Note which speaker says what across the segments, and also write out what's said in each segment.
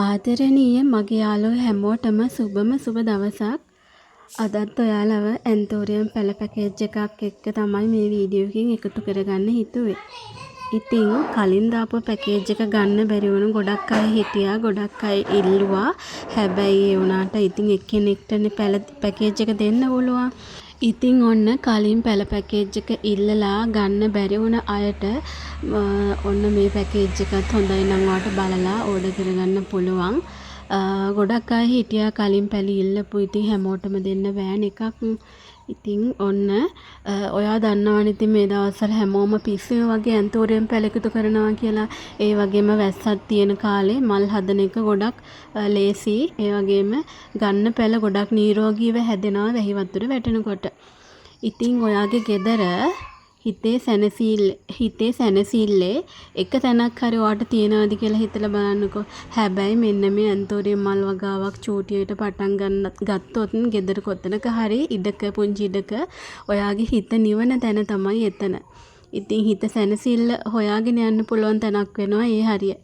Speaker 1: ආදරණීය මගේ යාළුවෝ හැමෝටම සුබ දවසක්. අදත් ඔයාලව ඇන්තෝරියම් පැල පැකේජ් එකක් එක්ක තමයි මේ වීඩියෝ එකකින් එකතු කරගන්න හිතුවේ. ඉතින් කලින් දාපු පැකේජ් එක ගන්න බැරි වුණු ගොඩක් අය හිටියා. ගොඩක් අය ඉල්ලුවා. හැබැයි ඒ වුණාට ඉතින් එක්කෙනෙක්ටනේ පැකේජ් එක දෙන්න පුළුවන්. ඉතින් ඔන්න කලින් පැල පැකේජ් එක ඉල්ලලා ගන්න බැරි වුණ අයට ඔන්න මේ පැකේජ් එකත් හොඳයි නම් ඔයාලට බලලා ඕඩර් කරගන්න පුළුවන්. ගොඩක් අය හිටියා කලින් පැලි ඉල්ලපු. ඉතින් හැමෝටම දෙන්න වෑන් එකක්. ඉතින් ඔන්න ඔයා දන්නවනේ ඉතින් මේ දවස්වල හැමෝම පිස්සුව වගේ ඇන්තෝරියම් පැල එකතු කරනවා කියලා. ඒ වගේම වැස්සක් තියෙන කාලේ මල් හදන එක ගොඩක් ලේසි. ඒ වගේම ගන්න පැල ගොඩක් නිරෝගීව හැදෙනවා වැහි වතුර වැටෙනකොට. ඉතින් ඔයාගේ ගෙදර හිතේ සැනසීල්ලේ එක තැනක් හරි ඔයාට තියනවාද කියලා හිතලා බලන්නකෝ. හැබැයි මෙන්න මේ ඇන්තෝරියම් මල් වගාවක් චූටියට පටන් ගත්තොත් ගෙදර කොතනක හරි පුංචි ඉඩක ඔයාගේ හිත නිවන තැන තමයි එතන. ඉතින් හිත සැනසීල්ල හොයාගෙන යන්න පුළුවන් තැනක් වෙනවා ඒ හරිය.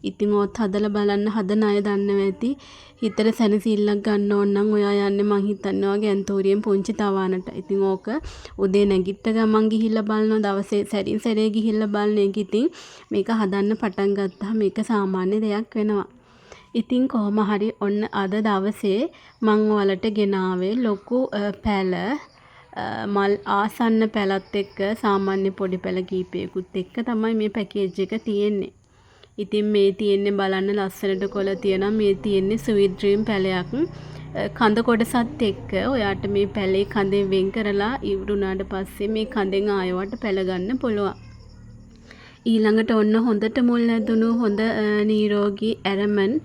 Speaker 1: ඉතින් ඔත් හදලා බලන්න හදන අය දන්නවා ඇති. හිතට සැනසීල්ලක් ගන්න ඕන නම් ඔයා යන්නේ මං හිතන්නේ වගේ ඇන්තෝරියම් පුංචි තවානට. ඉතින් ඕක උදේ නැගිට ගමන් ගිහිල්ලා බලනවා. දවසේ සැරින් සැරේ ගිහිල්ලා බලන එක. ඉතින් මේක හදන්න පටන් ගත්තාම මේක සාමාන්‍ය දෙයක් වෙනවා. ඉතින් කොහොම හරි ඔන්න අද දවසේ මං ඔයාලට ගෙනාවේ ලොකු පැල මල් ආසන්න පැලත් එක්ක සාමාන්‍ය පොඩි පැල කීපයකුත් එක්ක තමයි මේ පැකේජ් එක තියෙන්නේ. ඉතින් මේ තියෙන්නේ බලන්න ලස්සනට කොළ තියෙනවා. මේ තියෙන්නේ ස්වීට් ඩ්‍රීම් පැලයක්. කඳ කොටසත් එක්ක ඔයාට මේ පැලේ කඳෙන් වෙන් කරලා ඉවරුණාට පස්සේ මේ කඳෙන් ආයවට පැල ගන්න පුළුවන්. ඊළඟට ඔන්න හොඳට මුල් ඇදුණු හොඳ නිරෝගී ඇරමන්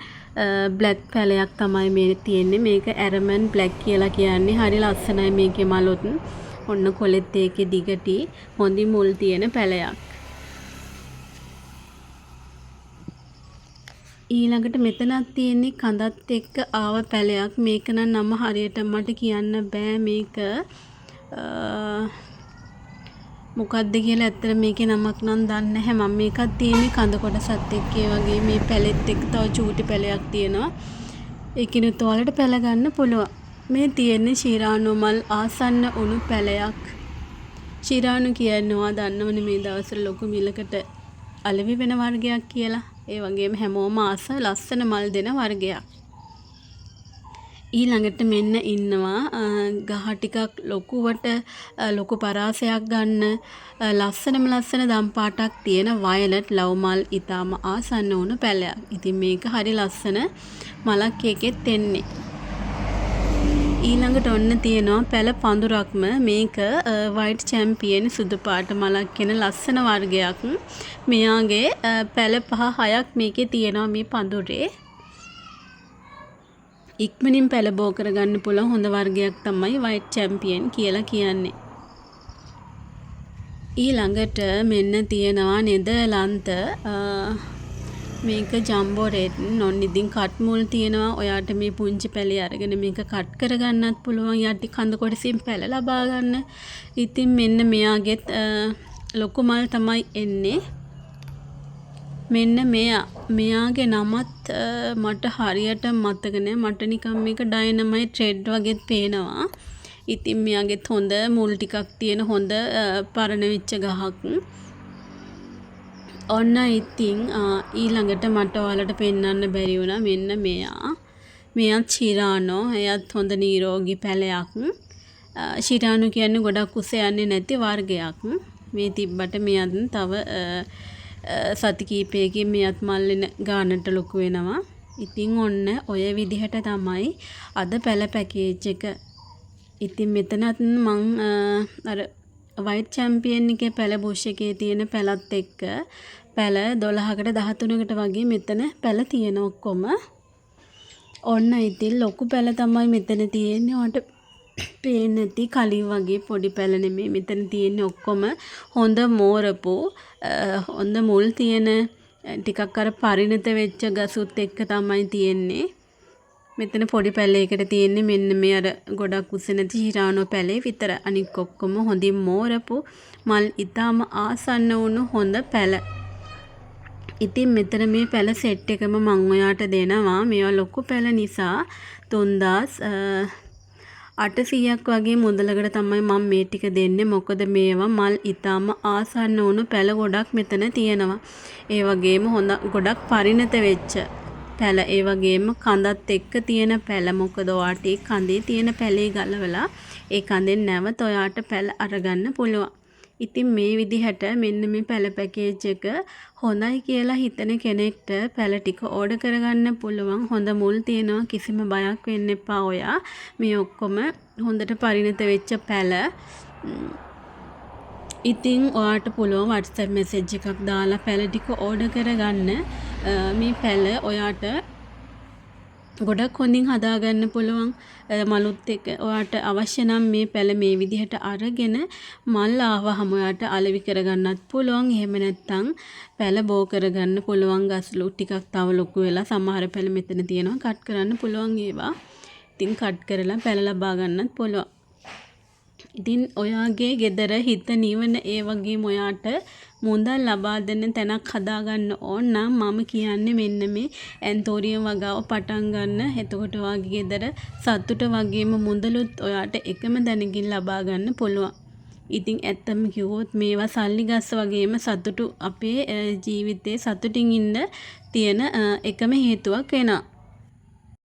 Speaker 1: බ්ලැක් පැලයක් තමයි මේ තියෙන්නේ. මේක ඇරමන් බ්ලැක් කියලා කියන්නේ. හරි ලස්සනයි මේකේ මලොත්. ඔන්න කොළෙත් ඒකේ දිගටි හොඳින් මුල් තියෙන පැලයක්. ඊළඟට මෙතනක් තියෙන්නේ කඳත් එක්ක ආව පැලයක්. මේක නම් නම හරියට මට කියන්න බෑ. මේක මොකක්ද කියලා ඇත්තට මේකේ නමක් නම් දන්නේ නැහැ. මම මේකක් තියෙන්නේ කඳ කොටසත් එක්ක. ඒ වගේ මේ පැලෙත් එක්ක තව චූටි පැලයක් තියෙනවා. ඒකිනුත් ඔයාලට පැල ගන්න පුළුවන්. මේ තියෙන්නේ ශිරාණු මල් ආසන්න උණු පැලයක්. ශිරාණු කියනවා දන්නවනේ මේ දවස්වල ලොකු මිලකට අලෙවි වෙන වර්ගයක් කියලා. ඒ වගේම හැමෝම ආස ලස්සන මල් දෙන වර්ගයක්. ඊළඟට මෙන්න ඉන්නවා ගහ ටිකක් ලොකුවට ලොකු පරාසයක් ගන්න ලස්සන දම් පාටක් තියෙන වයලට් ලව් මල් ඊටාම ආසන්න වුණු පැලයක්. ඉතින් මේක හරි ලස්සන මලක් එකෙත් එන්නේ. ඊළඟට ඔන්න තියෙනවා පැල පඳුරක්ම. මේක වයිට් චැම්පියන් සුදු පාට මලක් කියන ලස්සන වර්ගයක්. මෙයාගේ පැල 5-6ක් මේකේ තියෙනවා මේ පඳුරේ. ඉක්මනින් පැල බෝ කරගන්න පුළුවන් හොඳ වර්ගයක් තමයි වයිට් චැම්පියන් කියලා කියන්නේ. ඊළඟට මෙන්න තියෙනවා නෙදර්ලන්ත මේක ජම්බෝ රෙඩ් නොන් ඉතින් කට් මුල් තියෙනවා. ඔයාට මේ පුංචි පැලේ අරගෙන මේක කට් කරගන්නත් පුළුවන්. යටි කඳ කොටසින් පැල ලබා ගන්න. ඉතින් මෙන්න මෙයාගෙත් ලොකු මල් තමයි එන්නේ. මෙන්න මෙයාගේ නමත් මට හරියට මතක නෑ. මට නිකන් මේක ඩයිනමයිට් රෙඩ් වගේත් පේනවා. ඉතින් මෙයාගෙත් හොඳ මුල් ටිකක් තියෙන හොඳ පරණ වෙච්ච ගහක්. ඔන්න ඉතින් ඊළඟට මට ඔයාලට පෙන්වන්න බැරි වුණා මෙන්න මෙයත් ශිරාණෝ. එයත් හොඳ නිරෝගී පැලයක්. ශිරාණු කියන්නේ ගොඩක් උස යන්නේ නැති වර්ගයක්. මේ තිබ්බට මෙයත් තව සති කීපයකින් මෙයත් මල්ලෙන ගානට ලොකු වෙනවා. ඉතින් ඔන්න ඔය විදිහට තමයි අද පැල පැකේජ් එක. ඉතින් මෙතනත් මං අර වයිට් චැම්පියන් එකේ පැල බුෂ් එකේ තියෙන පැලත් එක්ක පැල 12කට 13කට වගේ මෙතන පැල තියෙන ඔක්කොම. ඔන්න ඉතින් ලොකු පැල තමයි මෙතන තියෙන්නේ. ඔයාලට පේන්නේ නැති කලින් වගේ පොඩි පැල නෙමෙයි. මෙතන තියෙන්නේ ඔක්කොම හොඳ මෝරපු හොඳ මුල් තියෙන ටිකක් අර පරිණත වෙච්ච ගසුත් එක්ක තමයි තියෙන්නේ. මෙතන පොඩි පැලයකට තියෙන්නේ මෙන්න මේ අර ගොඩක් උස නැති ශිරාණු පැලේ විතර. අනික ඔක්කොම හොඳින් මෝරපු මල් ඊටාම ආසන්න වුණු හොඳ පැල. ඉතින් මෙතන මේ පැල සෙට් එකම මම ඔයාට දෙනවා. මේවා ලොකු පැල නිසා 3800ක් වගේ මුදලකට තමයි මම මේ ටික දෙන්නේ. මොකද මේවා මල් ඊටාම ආසන්න වුණු පැල ගොඩක් මෙතන තියෙනවා. ඒ වගේම හොඳ ගොඩක් පරිණත වෙච්ච පැල. ඒ වගේම කඳත් එක්ක තියෙන පැල. මොකද ඔයාට කඳේ තියෙන පැලේ ගලවලා ඒ කඳෙන් නැවත ඔයාට පැල අරගන්න පුළුවන්. ඉතින් මේ විදිහට මෙන්න මේ පැල පැකේජ් එක හොඳයි කියලා හිතන කෙනෙක්ට පැල ටික ඕඩර් කරගන්න පුළුවන්. හොඳ මුල් තියෙනවා, කිසිම බයක් වෙන්න එපා ඔයා. මේ ඔක්කොම හොඳට පරිණත වෙච්ච පැල. ඉතින් ඔයාට පුළුවන් WhatsApp message එකක් දාලා පැල ටික ඕඩර් කරගන්න. මේ පැල ඔයාට ගොඩක් හොඳින් හදාගන්න පුළුවන්. මලුත් එක්ක ඔයාට අවශ්‍ය නම් මේ පැල මේ විදිහට අරගෙන මල් ආවහම ඔයාට අලෙවි කරගන්නත් පුළුවන්. එහෙම නැත්නම් පැල බෝ කරගන්න පුළුවන්. ගස්ලු ටිකක් තව ලොකු වෙලා සමහර පැල මෙතන තියෙනවා කට් කරන්න පුළුවන් ඒවා. ඉතින් කට් කරලා පැල ලබා ගන්නත් පුළුවන්. ඉතින් ඔයාගේ ගෙදර හිත නිවන ඒ වගේම ඔයාට මුදල් ලබා දෙන්න තැනක් හදාගන්න ඕන නම් මම කියන්නේ මෙන්න මේ ඇන්තෝරියම් වගාව පටන් ගන්න. එතකොට ඔයාගේ ගෙදර සතුට වගේම මුදලුත් ඔයාට එකම දැනකින් ලබා ගන්න පුළුවන්. ඉතින් ඇත්තම කිව්වොත් මේවා සල්ලි ගස්ස වගේම සතුටු අපේ ජීවිතේ සතුටින් ඉන්න තියෙන එකම හේතුවක් වෙනවා.